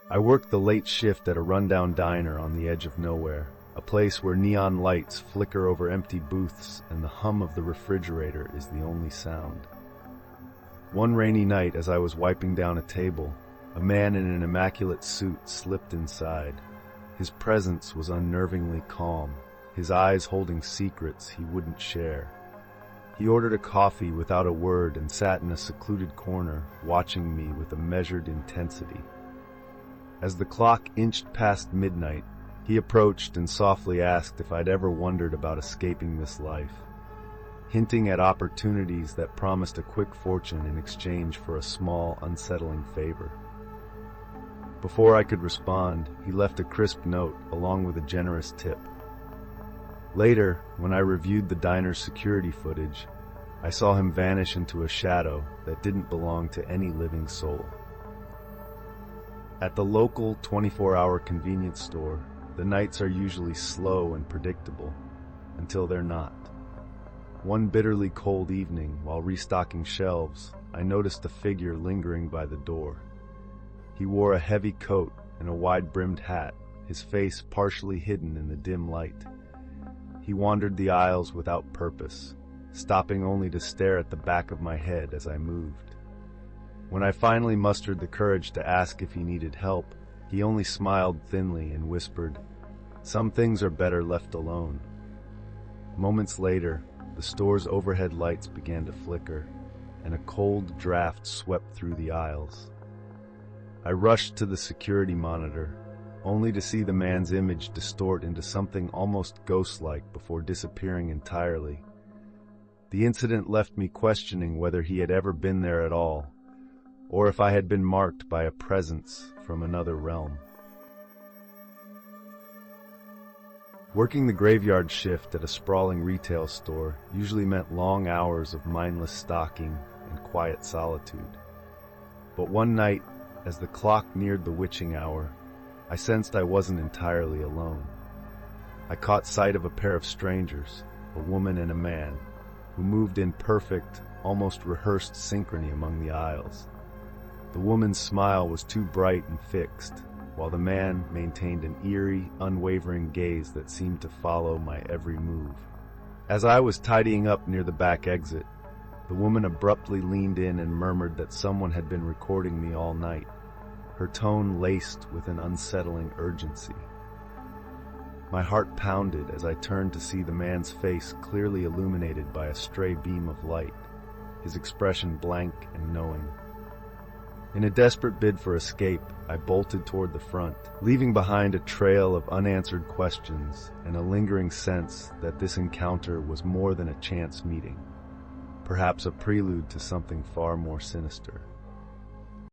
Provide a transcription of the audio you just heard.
I worked the late shift at a rundown diner on the edge of nowhere, a place where neon lights flicker over empty booths and the hum of the refrigerator is the only sound. One rainy night, as I was wiping down a table, a man in an immaculate suit slipped inside. His presence was unnervingly calm, his eyes holding secrets he wouldn't share. He ordered a coffee without a word and sat in a secluded corner, watching me with a measured intensity. As the clock inched past midnight, he approached and softly asked if I'd ever wondered about escaping this life, hinting at opportunities that promised a quick fortune in exchange for a small, unsettling favor. Before I could respond, he left a crisp note along with a generous tip. Later, when I reviewed the diner's security footage, I saw him vanish into a shadow that didn't belong to any living soul. At the local 24-hour convenience store, the nights are usually slow and predictable, until they're not. One bitterly cold evening, while restocking shelves, I noticed a figure lingering by the door. He wore a heavy coat and a wide-brimmed hat, his face partially hidden in the dim light. He wandered the aisles without purpose, stopping only to stare at the back of my head as I moved. When I finally mustered the courage to ask if he needed help, he only smiled thinly and whispered, "Some things are better left alone." Moments later, the store's overhead lights began to flicker, and a cold draft swept through the aisles. I rushed to the security monitor, only to see the man's image distort into something almost ghost-like before disappearing entirely. The incident left me questioning whether he had ever been there at all, or if I had been marked by a presence from another realm. Working the graveyard shift at a sprawling retail store usually meant long hours of mindless stocking and quiet solitude. But one night, as the clock neared the witching hour, I sensed I wasn't entirely alone. I caught sight of a pair of strangers, a woman and a man, who moved in perfect, almost rehearsed synchrony among the aisles. The woman's smile was too bright and fixed, while the man maintained an eerie, unwavering gaze that seemed to follow my every move. As I was tidying up near the back exit, the woman abruptly leaned in and murmured that someone had been recording me all night, her tone laced with an unsettling urgency. My heart pounded as I turned to see the man's face clearly illuminated by a stray beam of light, his expression blank and knowing. In a desperate bid for escape, I bolted toward the front, leaving behind a trail of unanswered questions and a lingering sense that this encounter was more than a chance meeting, perhaps a prelude to something far more sinister.